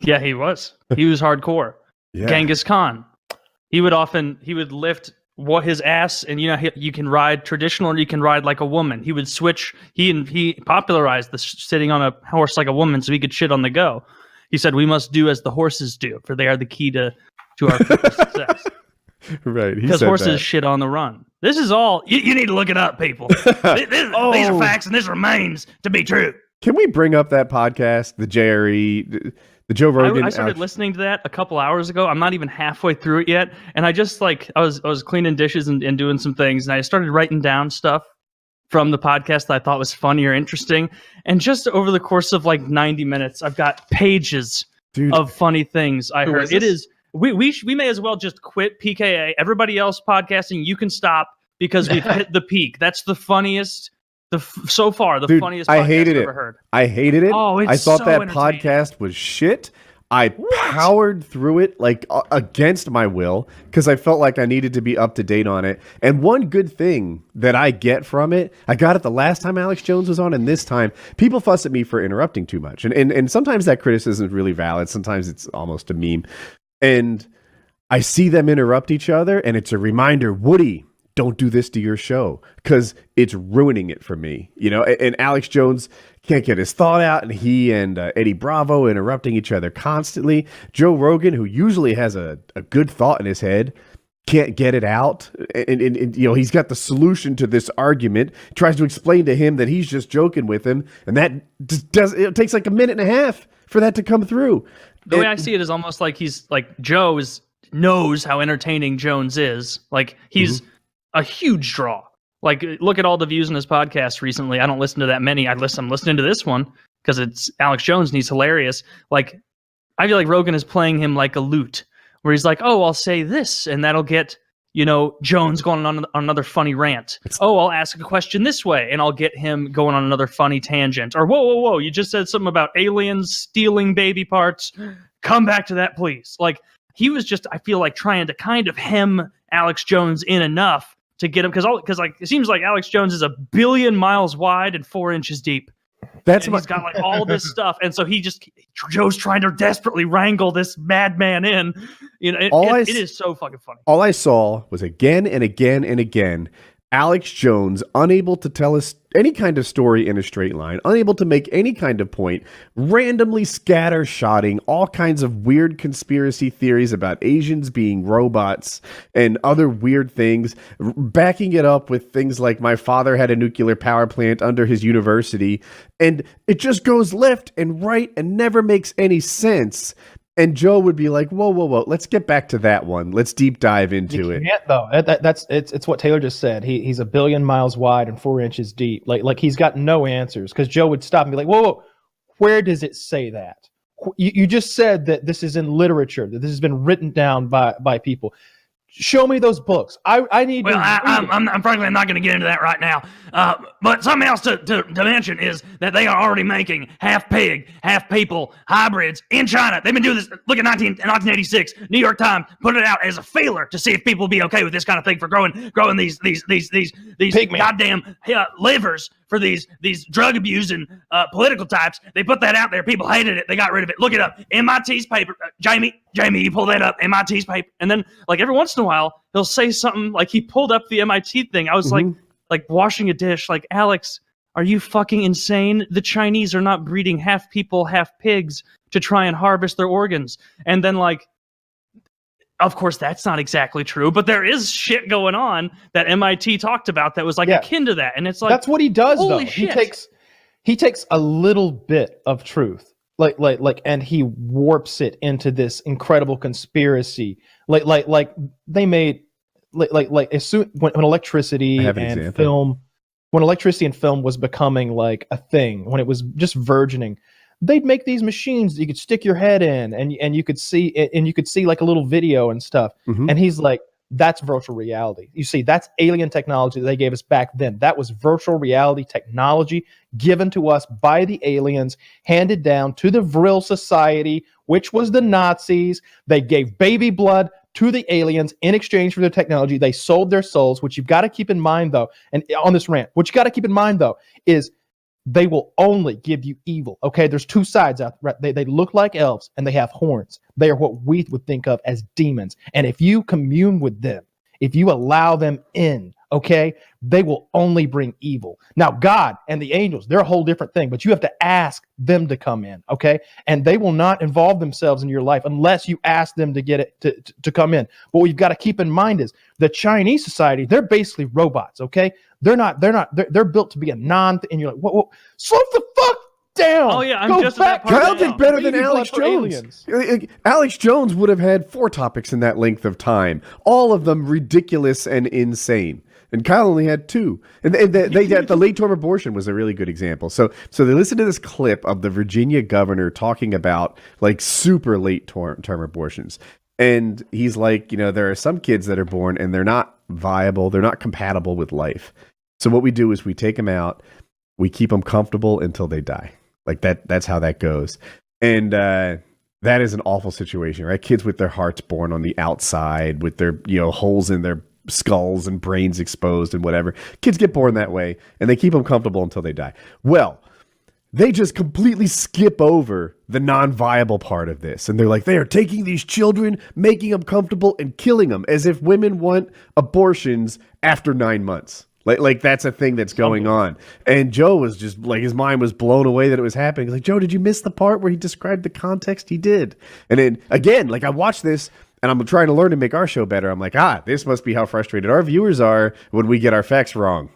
Yeah, he was. He was hardcore. Yeah. Genghis Khan. He would lift his ass, and you can ride traditional, or you can ride like a woman. He would switch. He popularized the sitting on a horse like a woman, so he could shit on the go. He said, "We must do as the horses do, for they are the key to our future success." Right, because horses shit on the run. This is all you need to look it up, people. These are facts, and this remains to be true. Can we bring up that podcast, the JRE, the Joe Rogan? I started listening to that a couple hours ago. I'm not even halfway through it yet, and I just I was cleaning dishes and doing some things, and I started writing down stuff from the podcast that I thought was funny or interesting. And just over the course of 90 minutes, I've got pages of funny things I heard. It is we may as well just quit PKA. Everybody else podcasting, you can stop because we've hit the peak. That's the funniest. So far, the funniest podcast I've ever heard. I hated it. Oh, I thought that podcast was shit. I powered through it against my will because I felt like I needed to be up to date on it. And one good thing that I get from it, I got it the last time Alex Jones was on, and this time people fuss at me for interrupting too much. And sometimes that criticism is really valid. Sometimes it's almost a meme. And I see them interrupt each other, and it's a reminder, Woody, don't do this to your show because it's ruining it for me, and Alex Jones can't get his thought out, and he and Eddie Bravo interrupting each other constantly. Joe Rogan, who usually has a good thought in his head, can't get it out. And he's got the solution to this argument, tries to explain to him that he's just joking with him. And that it takes like a minute and a half for that to come through. The way I see it is almost like Joe knows how entertaining Jones is. He's a huge draw. Look at all the views on his podcast recently. I don't listen to that many. I'm listening to this one because it's Alex Jones and he's hilarious. I feel like Rogan is playing him like a lute, where he's like, "Oh, I'll say this, and that'll get Jones going on another funny rant. Oh, I'll ask a question this way, and I'll get him going on another funny tangent." Or whoa, you just said something about aliens stealing baby parts. Come back to that, please. He was just, I feel like, trying to kind of hem Alex Jones in enough to get him, because it seems like Alex Jones is 1 billion miles wide and 4 inches deep. He's got all this stuff, and so Joe's trying to desperately wrangle this madman in. It is so fucking funny. All I saw was again and again and again Alex Jones unable to tell us any kind of story in a straight line, unable to make any kind of point, randomly scattershotting all kinds of weird conspiracy theories about Asians being robots and other weird things, backing it up with things like my father had a nuclear power plant under his university, and it just goes left and right and never makes any sense. And Joe would be like, whoa, let's get back to that one. Let's deep dive into it. Yeah, though. It's what Taylor just said. He's 1 billion miles wide and 4 inches deep. Like he's got no answers, because Joe would stop and be like, whoa, where does it say that? You just said that this is in literature, that this has been written down by people. Show me those books. I need. Well, I'm frankly, I'm not going to get into that right now. But something else to mention is that they are already making half pig, half people hybrids in China. They've been doing this. Look at 1986. New York Times put it out as a feeler to see if people will be okay with this kind of thing for growing these goddamn livers for these drug abusing political types. They put that out there. People hated it. They got rid of it. Look it up. MIT's paper. Jamie, you pull that up. MIT's paper. And then every once in a while, he'll say something like he pulled up the MIT thing. I was like washing a dish. Like, Alex, are you fucking insane? The Chinese are not breeding half people, half pigs to try and harvest their organs. And then of course, that's not exactly true, but there is shit going on that MIT talked about that was akin to that. And it's like, that's what he does, though. Shit. He takes a little bit of truth, and he warps it into this incredible conspiracy. Like they made as soon when electricity and film, when electricity and film was becoming like a thing, when it was just burgeoning, they'd make these machines that you could stick your head in and you could see like a little video and stuff. And he's like, that's virtual reality. You see, that's alien technology that they gave us back then. That was virtual reality technology given to us by the aliens, handed down to the Vril Society, which was the Nazis. They gave baby blood to the aliens in exchange for their technology. They sold their souls, which you've got to keep in mind, though. And on this rant, what you got to keep in mind, though, is they will only give you evil. Okay, there's two sides out. Right? They look like elves and they have horns. They are what we would think of as demons. And if you commune with them, if you allow them in, okay, they will only bring evil. Now, God and the angels, they're a whole different thing, but you have to ask them to come in, okay? And they will not involve themselves in your life unless you ask them to get it to come in. But what you've got to keep in mind is the Chinese society, they're basically robots, okay? They're built to be a and you're like, whoa, slow the fuck down. Oh yeah, I'm Go just back. at that part Kyle now. did better than Baby blood Alex for Jones. aliens. Alex Jones would have had 4 topics in that length of time, all of them ridiculous and insane. And Kyle only had 2. And the late term abortion was a really good example. So they listened to this clip of the Virginia governor talking about like super late term abortions. And he's like, there are some kids that are born and they're not viable, they're not compatible with life. So what we do is we take them out, we keep them comfortable until they die. Like that's how that goes. And that is an awful situation, right? Kids with their hearts born on the outside, with their, holes in their skulls and brains exposed and whatever. Kids get born that way and they keep them comfortable until they die. Well, they just completely skip over the non-viable part of this. And they're like, they are taking these children, making them comfortable and killing them as if women want abortions after 9 months. Like that's a thing that's going on. And Joe was just like, his mind was blown away that it was happening. He's like, Joe, did you miss the part where he described the context? He did. And then again, like I watched this and I'm trying to learn to make our show better. I'm like, this must be how frustrated our viewers are when we get our facts wrong.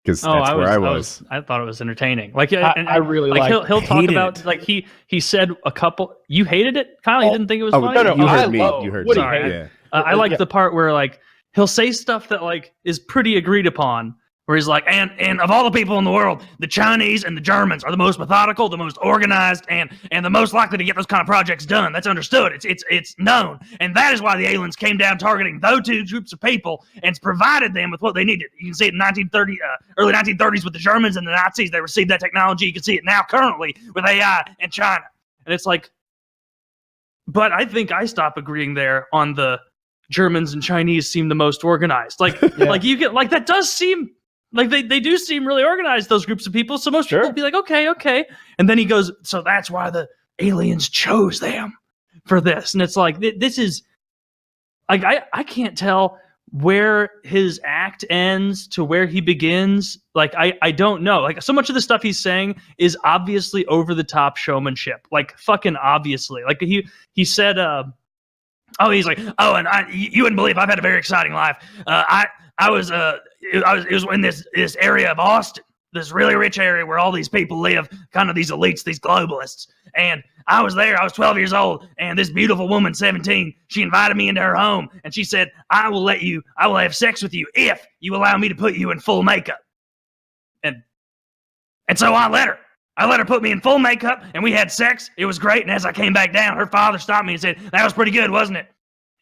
Because that's where I was. I thought it was entertaining. Like, I really like. He'll talk about like he said a couple. You hated it, Kyle. You didn't think it was funny. No, you heard me. You heard me. Sorry, yeah. I like the part where like he'll say stuff that like is pretty agreed upon. Where he's like, and of all the people in the world, the Chinese and the Germans are the most methodical, the most organized, and the most likely to get those kind of projects done. That's understood. It's known, and that is why the aliens came down targeting those 2 groups of people and provided them with what they needed. You can see it in early 1930s with the Germans and the Nazis. They received that technology. You can see it now currently with AI and China. And it's like, but I think I stop agreeing there on the Germans and Chinese seem the most organized. Like, like you get like that does seem. Like they do seem really organized, those groups of people. So most people will be like, okay. And then he goes, so that's why the aliens chose them for this. And it's like, this is like, I can't tell where his act ends to where he begins. Like, I don't know. Like so much of the stuff he's saying is obviously over the top showmanship. Like fucking obviously. Like he said, he's like, and you wouldn't believe I've had a very exciting life. It was in this area of Austin, this really rich area where all these people live, kind of these elites, these globalists. And I was there. I was 12 years old, and this beautiful woman, 17, she invited me into her home, and she said, I will have sex with you if you allow me to put you in full makeup. And so I let her. I let her put me in full makeup, and we had sex. It was great. And as I came back down, her father stopped me and said, that was pretty good, wasn't it?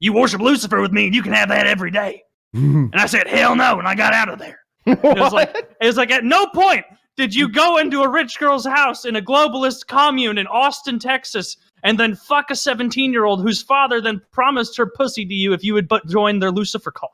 You worship Lucifer with me, and you can have that every day. And I said, hell no, and I got out of there. It was like at no point did you go into a rich girl's house in a globalist commune in Austin, Texas, and then fuck a 17-year-old whose father then promised her pussy to you if you would but join their Lucifer cult.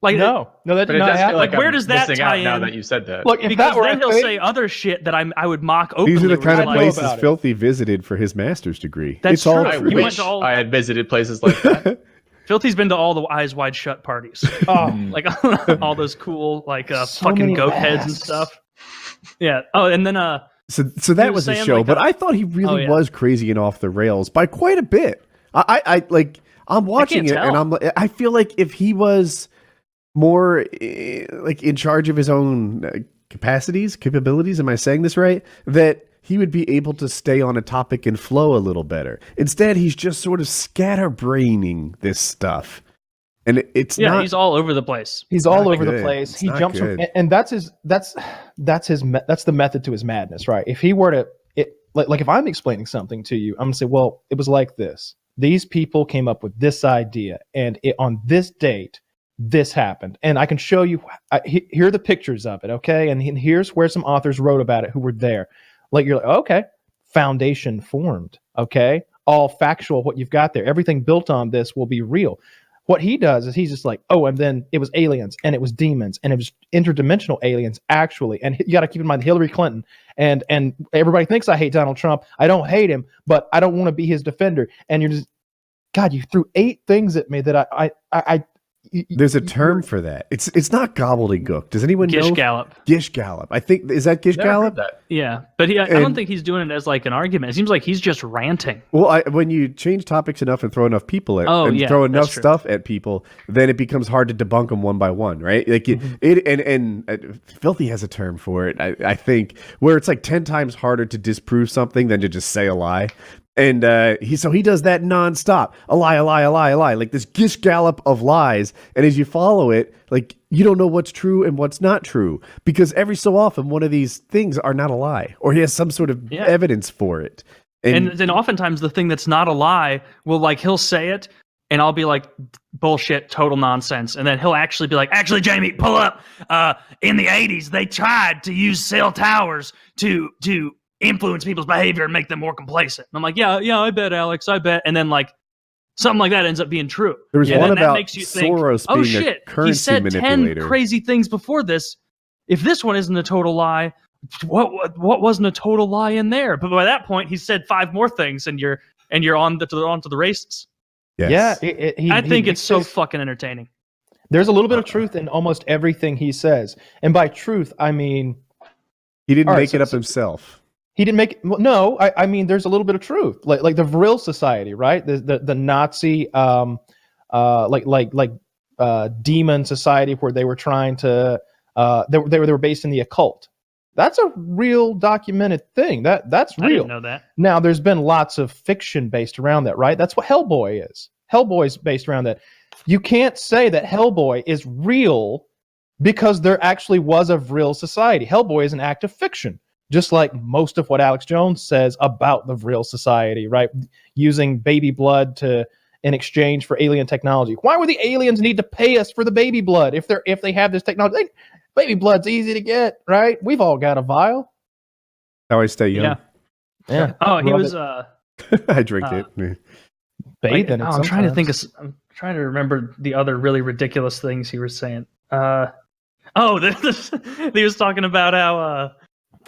Like no, that did not happen. Like where does that tie in? Now that you said that, Look, if because that were then he'll say other shit that I would mock openly. These are the kind of know places about it. Filthy visited for his master's degree. That's it's all true. I true. You went wish to all- I had visited places like that. Filthy's been to all the Eyes Wide Shut parties. Like all those cool like So fucking many goat heads and masks. stuff. Yeah. Oh, and then So He that was was a saying, show, like, but I thought he really yeah. was crazy and off the rails by quite a bit. I'm watching it and I feel like if he was more like in charge of his own capabilities, am I saying this right? That he would be able to stay on a topic and flow a little better. Instead, he's just sort of scatterbraining this stuff. And it's not, he's all over the place. He's all not over the good. place. It's He not jumps from, good. and that's the method to his madness, right? If he were to, like if I'm explaining something to you, I'm gonna say, well, it was like this. These people came up with this idea, and on this date, this happened, and I can show you. Here are the pictures of it, okay? And here's where some authors wrote about it who were there. Like you're like, okay, foundation formed, okay, all factual. What you've got there, everything built on this will be real. What he does is he's just like, oh, and then it was aliens and it was demons and it was interdimensional aliens actually. And you got to keep in mind Hillary Clinton and everybody thinks I hate Donald Trump. I don't hate him, but I don't want to be his defender. And you're just, God, you threw 8 things at me that There's a term for that. It's not gobbledygook. Does anyone Gish know? Gallop. Gish Gallop. I think, is that Gish Never Gallop? heard that. Yeah, but I don't think he's doing it as like an argument. It seems like he's just ranting. Well, when you change topics enough and throw enough people at, Oh, and yeah, throw that's enough true. stuff at people, then it becomes hard to debunk them one by one, right? Like Filthy has a term for it, I think, where it's like 10 times harder to disprove something than to just say a lie. And he does that nonstop. A lie, a lie, a lie, a lie. Like this Gish Gallop of lies. And as you follow it, like you don't know what's true and what's not true. Because every so often one of these things are not a lie. Or he has some sort of evidence for it. And then oftentimes the thing that's not a lie will like he'll say it and I'll be like bullshit, total nonsense. And then he'll actually be like, actually, Jamie, pull up. In the 80s, they tried to use cell towers to influence people's behavior and make them more complacent. And I'm like, yeah, I bet, Alex, I bet. And then like something like that ends up being true. There was and one then that about makes you think, Soros oh being shit, a currency he said manipulator. 10 crazy things before this. If this one isn't a total lie, what wasn't a total lie in there? But by that point, he said 5 more things, and you're onto the races. Yes. Yeah, I think he it's so says- fucking entertaining. There's a little bit of truth in almost everything he says, and by truth, I mean He didn't All right, make it so- up himself. he didn't make. Well, no, I mean there's a little bit of truth, like the Vril Society, right? The Nazi, demon society where they were trying to, they were based in the occult. That's a real documented thing. That's I real. didn't know that. Now, there's been lots of fiction based around that, right? That's what Hellboy is. Hellboy's based around that. You can't say that Hellboy is real because there actually was a Vril society. Hellboy is an act of fiction, just like most of what Alex Jones says about the Vril society, right? Using baby blood in exchange for alien technology. Why would the aliens need to pay us for the baby blood if they have this technology? Baby blood's easy to get, right? We've all got a vial. How I stay young. Yeah. Yeah. Oh, he Rub was. it, I drink it. bathe in it. I'm trying to think sometimes. I'm trying to remember the other really ridiculous things he was saying. He was talking about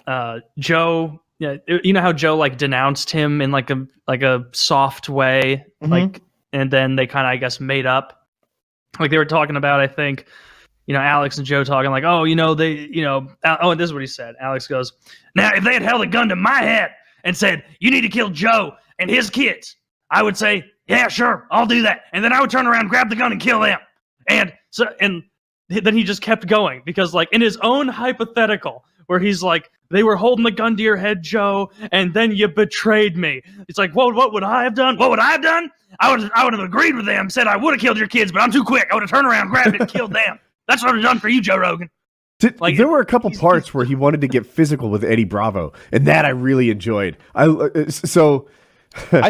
how Joe. Yeah, you know how Joe like denounced him in like a soft way, Mhm. like, and then they kind of I guess made up. Like they were talking about, I think, Alex and Joe talking like, oh, and this is what he said. Alex goes, now, if they had held a gun to my head and said, you need to kill Joe and his kids, I would say, yeah, sure, I'll do that. And then I would turn around, grab the gun and kill them. And then he just kept going because like in his own hypothetical where he's like, they were holding the gun to your head, Joe, and then you betrayed me. It's like, well, what would I have done? What would I have done? I would have agreed with them, said I would have killed your kids, but I'm too quick. I would have turned around, grabbed it, and killed them. That's what I've done for you, Joe Rogan. Like, there were a couple parts where he wanted to get physical with Eddie Bravo, and that I really enjoyed. I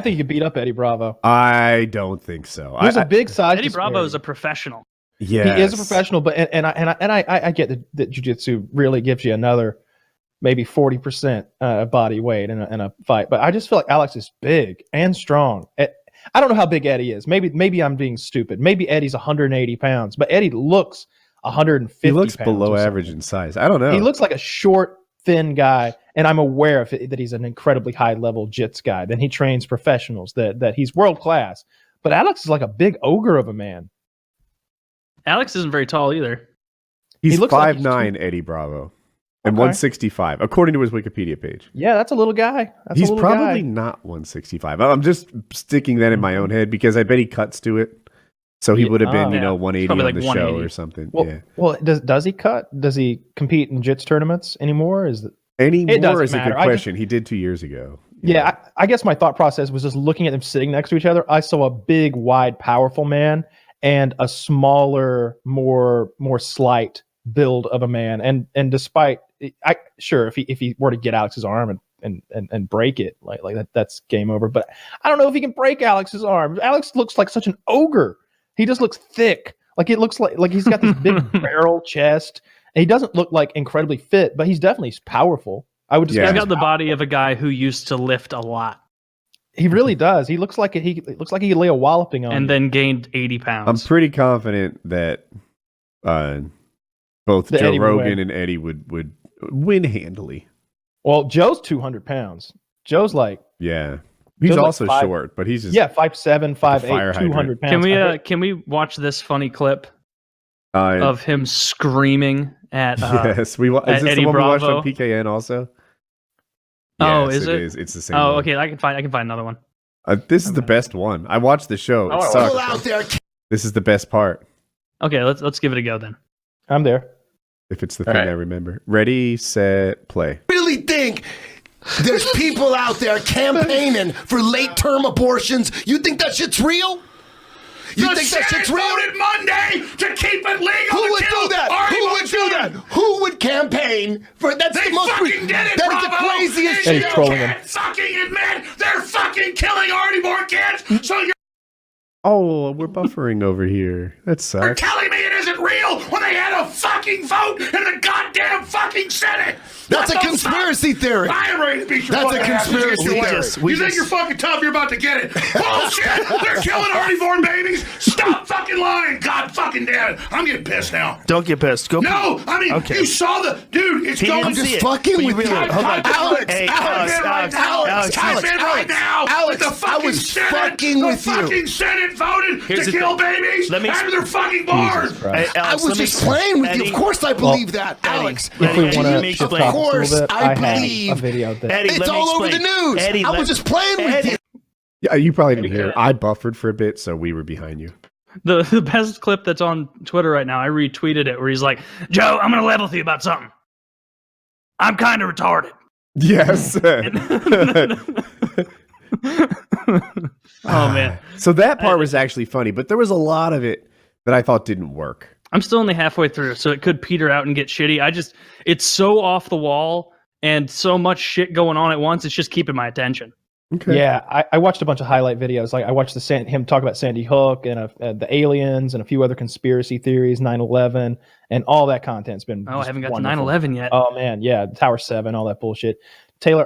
think you could beat up Eddie Bravo. I don't think so. There's a big size. Eddie Bravo disparity. is a professional. Yes. He is a professional, but I get that jiu-jitsu really gives you another maybe 40% body weight in a fight. But I just feel like Alex is big and strong. I don't know how big Eddie is. Maybe I'm being stupid. Maybe Eddie's 180 pounds, but Eddie looks 150. He looks pounds below or something. average in size. I don't know. He looks like a short, thin guy, and I'm aware of it, that he's an incredibly high-level jits guy. Then he trains professionals. That he's world class. But Alex is like a big ogre of a man. Alex isn't very tall either. He's he looks like he's 5'9", Eddie Bravo, and Okay. 165, according to his Wikipedia page. Yeah, that's a little guy. That's He's a little probably guy. not 165. I'm just sticking that in my own head because I bet he cuts to it. So he Yeah, would have been, yeah. 180 Probably on like the show 180. or something. Well, yeah. well, does he cut? Does he compete in jits tournaments anymore? It Anymore doesn't is a matter. good I just- question. He did 2 years ago. Yeah, I guess my thought process was just looking at them sitting next to each other. I saw a big, wide, powerful man and a smaller, more slight build of a man. And despite, if he were to get Alex's arm and break it like that, that's game over. But I don't know if he can break Alex's arm. Alex looks like such an ogre. He just looks thick. Like it looks like he's got this big barrel chest. And he doesn't look like incredibly fit, but he's definitely powerful. I would Yeah. He's describe got the body of a guy who used to lift a lot. He really does. He looks like he looks like he could lay a walloping on and you. then gained 80 pounds. I'm pretty confident that both That Joe Eddie would Rogan win. and Eddie would win handily. Well, Joe's 200 pounds. Joe's like Yeah. He's Joe's like also 5 short, but he's just 5'7", fire 5'8", hydrant. 200 pounds. Can we I heard- can we watch this funny clip uh, of him screaming at yes, is at this Eddie the one we watched Bravo? on PKN also? Oh, Yes, is it? is. It's the same Oh, one. okay, I can find another one. This is the best one. I watched the show. It wanna sucked. watch People out there This is the best part. Okay, let's give it a go then. I'm there. If it's the All thing right. I remember. Ready, set, play. really think there's people out there campaigning for late-term abortions. You think that shit's real? You think that shit's real? Voted Monday to keep it legal Who to would kill do that? Artie Who would do that? Monsoon. Who would campaign for? That's They the most. fucking did it, That is the Bravo. craziest And Eddie's shit. you trolling him. can't fucking admit they're fucking killing Artie born kids. So you're Oh, we're buffering over here. That sucks. telling me it isn't real when they had a fucking vote in the goddamn fucking Senate. That's a What the conspiracy theory. fuck? I am ready to beat your That's a fucking ass. conspiracy You theory. think you're fucking tough? You're about to get it. Bullshit! They're killing Artie born babies. Stop fucking lying. God fucking damn it. I'm getting pissed now. Don't get pissed. Go. No, I mean, Okay. you saw the dude. It's He going. didn't just see it. fucking But with really, you. hold on. Alex, Hey, Alex, Alex, Alex, right now. Alex, the fucking I was Senate, fucking the with you. fucking Senate voted Here's to the kill thing. babies Let me after they're fucking born. Hey, I Alex, was let me just playing with you. Eddie, Of course, I believe that, Eddie, Alex. If we Eddie, want let to me shift explain. topics a course, little bit, I I have a believe- video that Eddie, It's let me all over the explain. news. Eddie, I let- was just playing with Eddie, you. Yeah, you probably didn't hear. I buffered for a bit, so we were behind you. The best clip that's on Twitter right now, I retweeted it where he's like, Joe, I'm gonna level with you about something. I'm kind of retarded. Yes. Oh man. So that part was actually funny, but there was a lot of it that I thought didn't work. I'm still only halfway through, so it could peter out and get shitty. It's so off the wall and so much shit going on at once, it's just keeping my attention. Okay. Yeah, I watched a bunch of highlight videos. Like I watched him talk about Sandy Hook and the aliens and a few other conspiracy theories, 9/11, and all that content's been. Oh, I just haven't got wonderful. to 9/11 yet. Oh man, yeah, Tower 7, all that bullshit. Taylor,